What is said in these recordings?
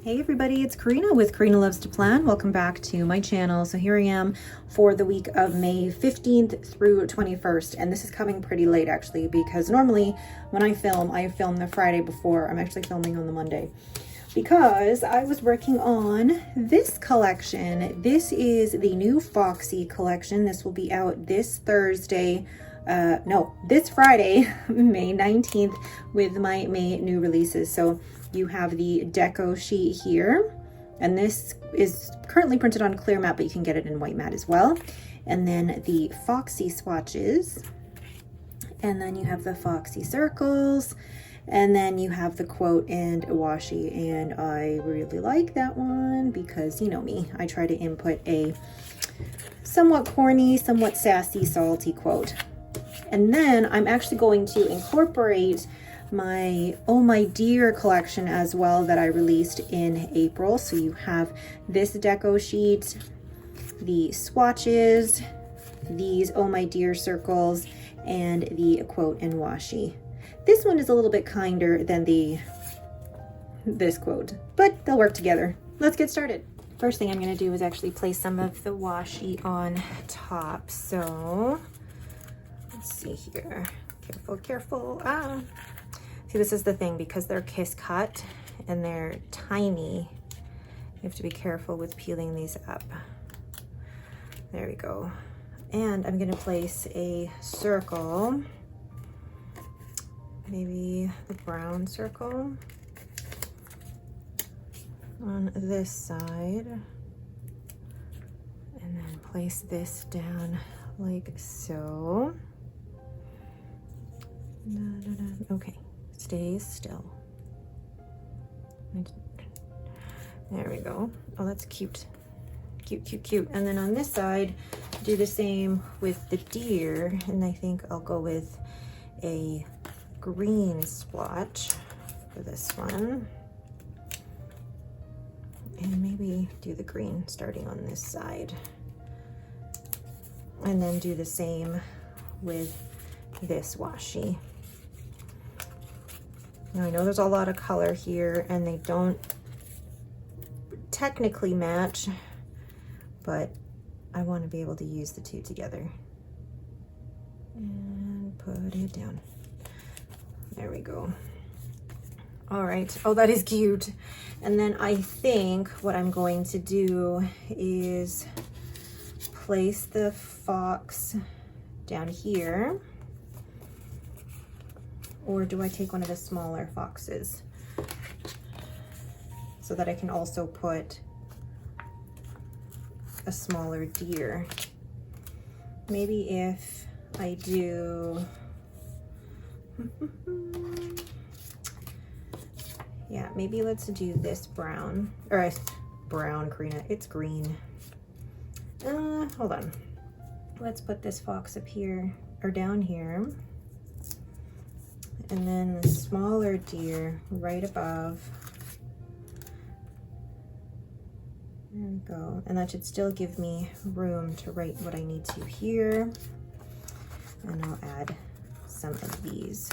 Hey everybody, it's Karina with Karina Loves to Plan. Welcome back to my channel. So here I am for the week of May 15th through 21st. And this is coming pretty late actually, because normally when I film the Friday before. I'm actually filming on the Monday because I was working on this collection. This is the new Foxy collection. This will be out this Thursday. This Friday, May 19th, with my May new releases. So you have the deco sheet here, and this is currently printed on clear matte, but you can get it in white matte as well. And then the Foxy swatches, and then you have the Foxy circles, and then you have the quote and washi. And I really like that one because, you know me, I try to input a somewhat corny, somewhat sassy, salty quote. And then I'm actually going to incorporate my Oh My Dear collection as well that I released in April. So you have this deco sheet, the swatches, these Oh My Dear circles, and the quote and washi. This one is a little bit kinder than this quote, but they'll work together. Let's get started. First thing I'm going to do is actually place some of the washi on top. So let's see here. Careful, careful. See, this is the thing, because they're kiss cut and they're tiny, you have to be careful with peeling these up. There we go. And I'm gonna place a circle, maybe the brown circle on this side, and then place this down like so. Okay. Stays still. There we go. Oh, that's cute. Cute, cute, cute. And then on this side, do the same with the deer. And I think I'll go with a green splotch for this one. And maybe do the green starting on this side. And then do the same with this washi. Now I know there's a lot of color here and they don't technically match, but I want to be able to use the two together. And put it down. There we go. All right. Oh, that is cute. And then I think what I'm going to do is place the fox down here. Or do I take one of the smaller foxes so that I can also put a smaller deer? Maybe if I do, yeah, maybe let's do this brown, or brown, Karina, it's green. Hold on. Let's put this fox up here, or down here. And then the smaller deer right above. There we go. And that should still give me room to write what I need to here. And I'll add some of these.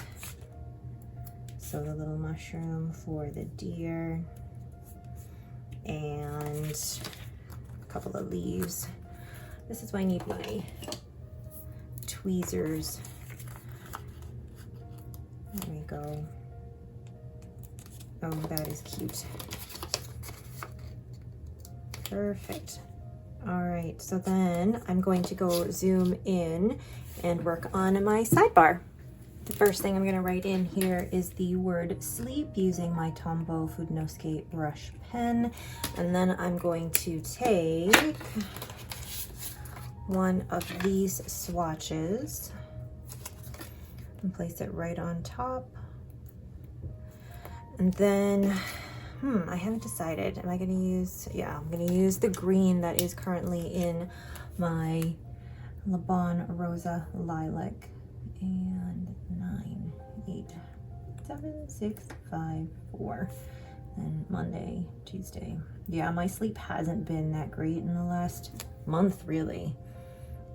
So the little mushroom for the deer. And a couple of leaves. This is why I need my tweezers. There we go. Oh, that is cute. Perfect. All right, so then I'm going to go zoom in and work on my sidebar. The first thing I'm going to write in here is the word sleep using my Tombow Fudenosuke brush pen. And then I'm going to take one of these swatches and place it right on top. And then, I haven't decided. Am I gonna use, yeah, I'm gonna use the green that is currently in my Le Bon Rosa Lilac. And 9, 8, 7, 6, 5, 4. And Monday, Tuesday. Yeah, my sleep hasn't been that great in the last month, really.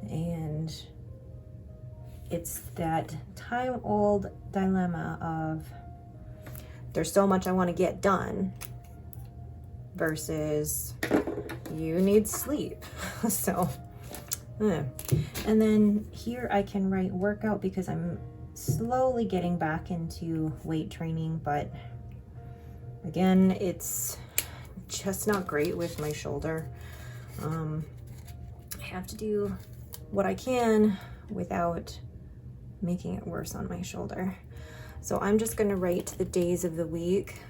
And it's that time-old dilemma of there's so much I want to get done, versus you need sleep. So, and then here I can write workout because I'm slowly getting back into weight training, but again, it's just not great with my shoulder. I have to do what I can without making it worse on my shoulder. So I'm just gonna write the days of the week,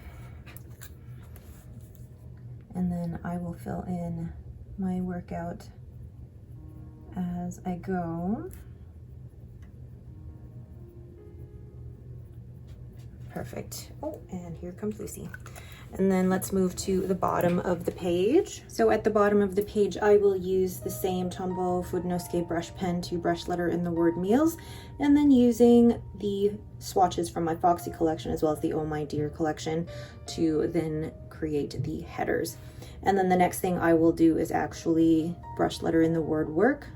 and then I will fill in my workout as I go. Perfect. Oh, and here comes Lucy. And then let's move to the bottom of the page. So at the bottom of the page, I will use the same Tombow Foodnosuke brush pen to brush letter in the word meals, and then using the swatches from my Foxy collection as well as the Oh My Dear collection to then create the headers. And then the next thing I will do is actually brush letter in the word work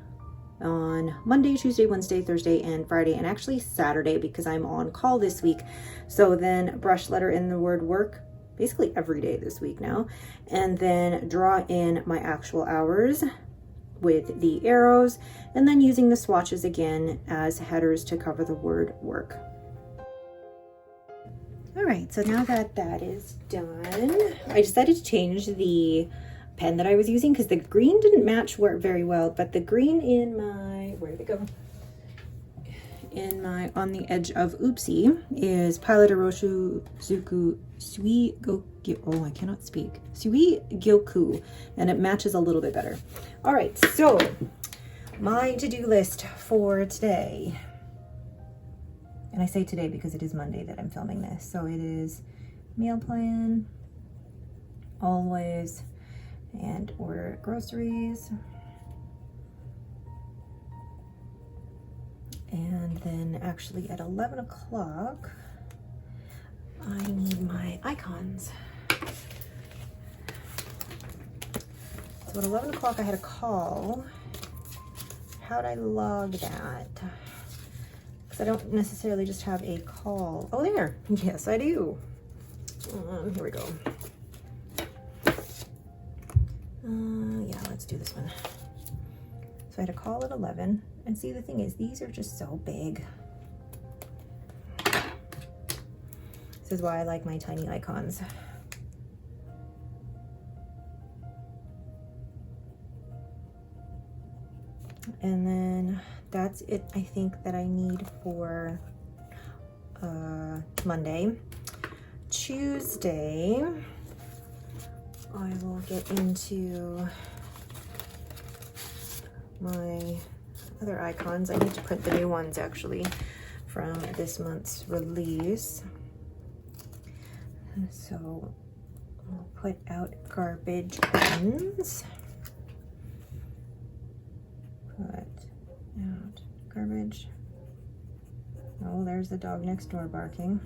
on Monday, Tuesday, Wednesday, Thursday, and Friday, and actually Saturday because I'm on call this week. So then brush letter in the word work basically every day this week now, and then draw in my actual hours with the arrows, and then using the swatches again as headers to cover the word work. All right, so now that that is done, I decided to change the pen that I was using because the green didn't match very well, but the green in my, where did it go? In my On the Edge of Oopsie is Pilot Aroshu Zuku Sui Gokyu. Oh, I cannot speak. Sui Gyoku, and it matches a little bit better. All right, so my to-do list for today, and I say today because it is Monday that I'm filming this. So it is meal plan, always, and order groceries. And then actually at 11 o'clock, I need my icons. So at 11 o'clock, I had a call. How'd I log that? Because I don't necessarily just have a call. Oh, there. Yes, I do. Here we go. Yeah, let's do this one. So I had a call at 11. And see, the thing is, these are just so big. This is why I like my tiny icons. And then that's it, I think, that I need for Monday. Tuesday, I will get into my other icons. I need to print the new ones actually from this month's release. So we'll put out garbage ones. Put out garbage. Oh, there's the dog next door barking.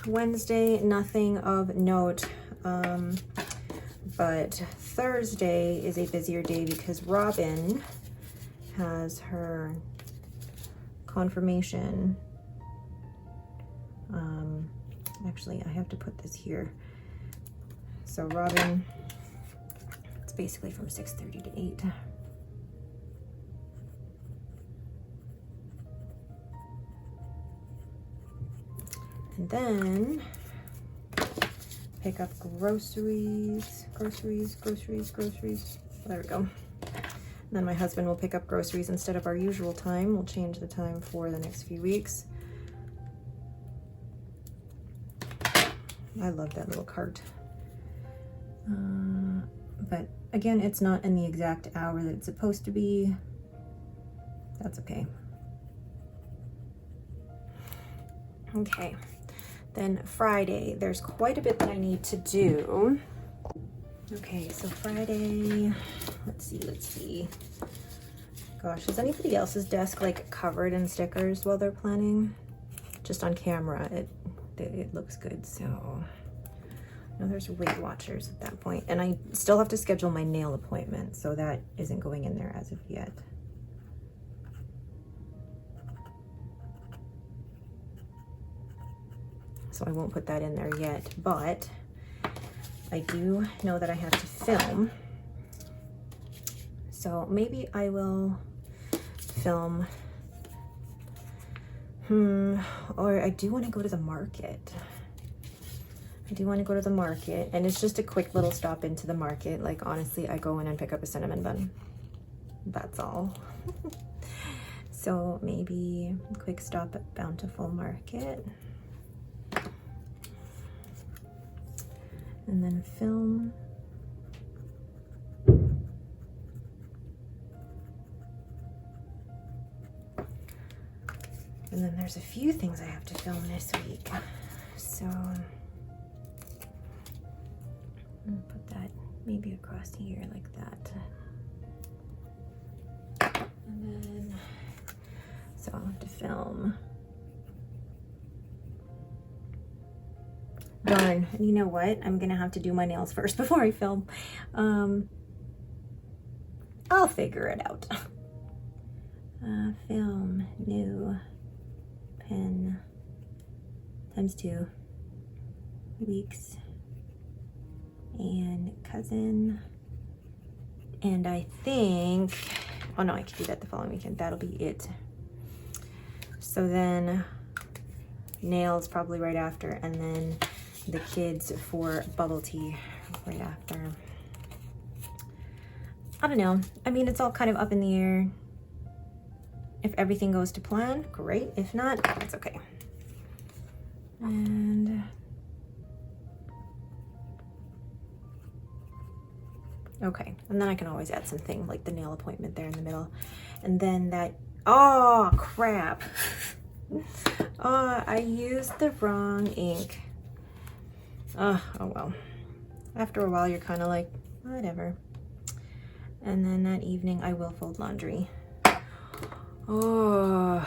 Wednesday, nothing of note. But Thursday is a busier day because Robin has her confirmation. Actually, I have to put this here. So Robin, it's basically from 6:30 to 8. And then pick up groceries. There we go. And then my husband will pick up groceries instead of our usual time. We'll change the time for the next few weeks. I love that little cart. But again, it's not in the exact hour that it's supposed to be. That's okay. Okay. Then Friday, there's quite a bit that I need to do. Okay, so Friday, let's see. Gosh, is anybody else's desk like covered in stickers while they're planning? Just on camera, it looks good, so. No, there's Weight Watchers at that point. And I still have to schedule my nail appointment, so that isn't going in there as of yet. So I won't put that in there yet, but I do know that I have to film. So maybe I will film, or I do want to go to the market. I do want to go to the market, and it's just a quick little stop into the market. Like, honestly, I go in and pick up a cinnamon bun. That's all. So maybe a quick stop at Bountiful Market. And then film. And then there's a few things I have to film this week. So I'll put that maybe across here like that. And then, so I'll have to film. Darn, you know what? I'm gonna have to do my nails first before I film. I'll figure it out. Film, new, pen, ×2, weeks, and cousin, and I think, oh no, I can do that the following weekend. That'll be it. So then nails probably right after, and then the kids for bubble tea right after. I don't know. I mean, it's all kind of up in the air. If everything goes to plan, great. If not, it's okay. And okay, and then I can always add something like the nail appointment there in the middle. And then that, oh crap. Oh, I used the wrong ink. Oh well. After a while, you're kind of like, whatever. And then that evening, I will fold laundry. Oh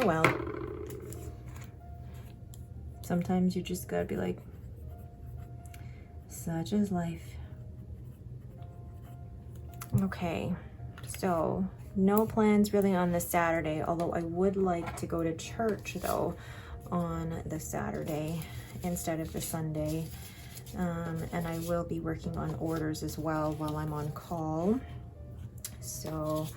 well. Sometimes you just gotta be like, such is life. Okay, so no plans really on this Saturday, although I would like to go to church though on the Saturday instead of the Sunday. And I will be working on orders as well while I'm on call. So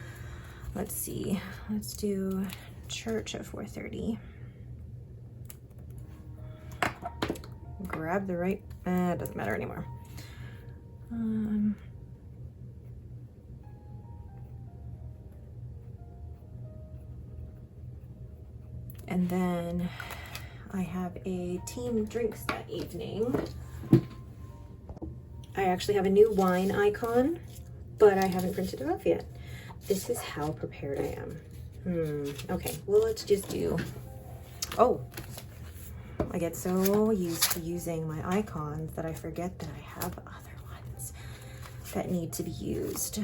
let's see, let's do church at 4:30. Grab the right, it doesn't matter anymore. And then I have a team drinks that evening. I actually have a new wine icon, but I haven't printed it off yet. This is how prepared I am. Okay, well, let's just do, oh, I get so used to using my icons that I forget that I have other ones that need to be used.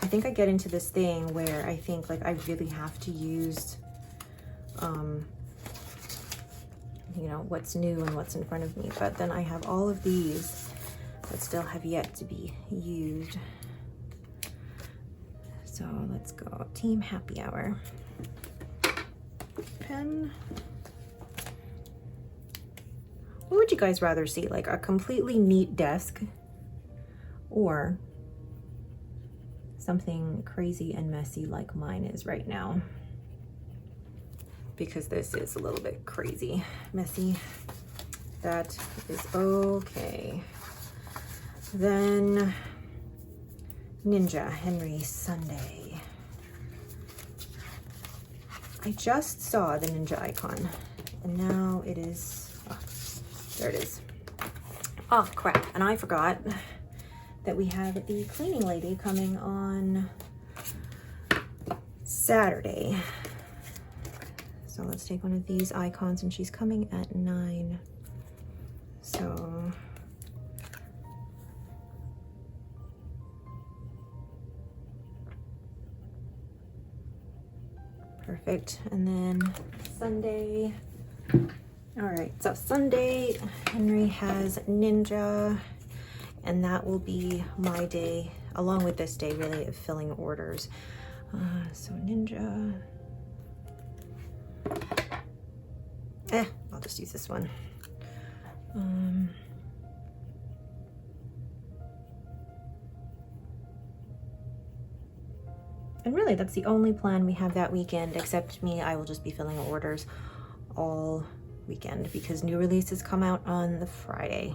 I think I get into this thing where I think like I really have to use, you know, what's new and what's in front of me. But then I have all of these that still have yet to be used. So let's go team happy hour. Pen. What would you guys rather see? Like a completely neat desk or something crazy and messy like mine is right now? Because this is a little bit crazy, messy. That is okay. Then Ninja Henry Sunday. I just saw the ninja icon and now it is, oh, there it is. Oh crap, and I forgot that we have the cleaning lady coming on Saturday. So let's take one of these icons, and she's coming at 9. So perfect. And then Sunday. All right, so Sunday, Henry has Ninja, and that will be my day, along with this day, really, of filling orders. So Ninja. I'll just use this one. And really, that's the only plan we have that weekend, except me. I will just be filling orders all weekend because new releases come out on the Friday.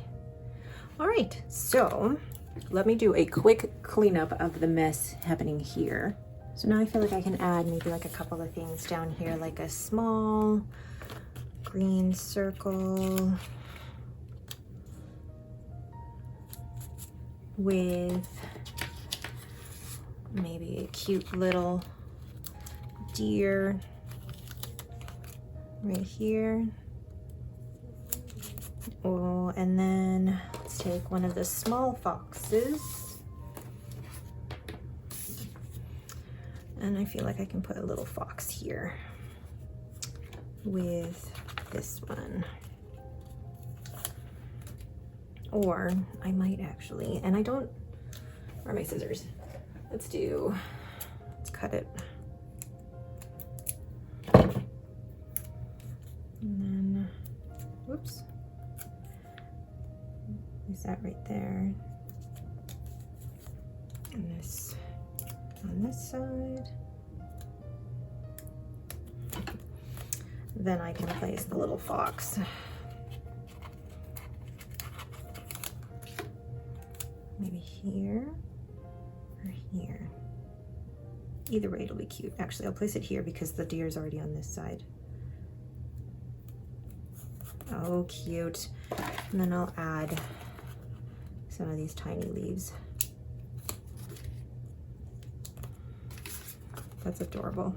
All right, so let me do a quick cleanup of the mess happening here. So now I feel like I can add maybe like a couple of things down here, like a small green circle with maybe a cute little deer right here. Oh, and then let's take one of the small foxes. And I feel like I can put a little fox here with this one. Or I might actually, and I don't, where are my scissors? Let's cut it. And then, whoops. Use that right there. And this on this side. Then I can place the little fox. Maybe here or here. Either way, it'll be cute. Actually, I'll place it here because the deer is already on this side. Oh, cute. And then I'll add some of these tiny leaves. That's adorable.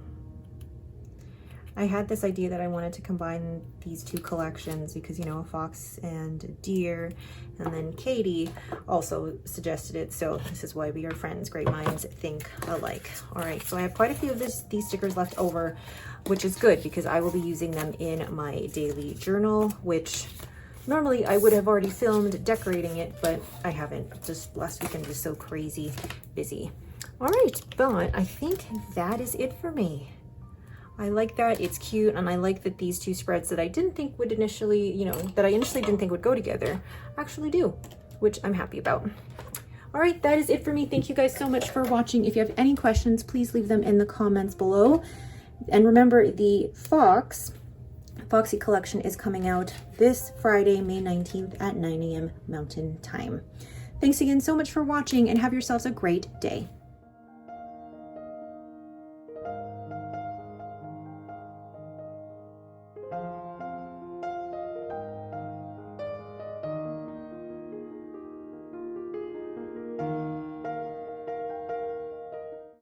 I had this idea that I wanted to combine these two collections because, you know, a fox and a deer, and then Katie also suggested it. So this is why we are friends. Great minds think alike. All right, so I have quite a few of these stickers left over, which is good because I will be using them in my daily journal, which normally I would have already filmed decorating it, but I haven't. Just last weekend was so crazy busy. All right, but I think that is it for me. I like that, it's cute, and I like that these two spreads that I didn't think would initially, you know, that I initially didn't think would go together, actually do, which I'm happy about. All right, that is it for me. Thank you guys so much for watching. If you have any questions, please leave them in the comments below. And remember, the Foxy collection is coming out this Friday, May 19th at 9 a.m. Mountain Time. Thanks again so much for watching, and have yourselves a great day.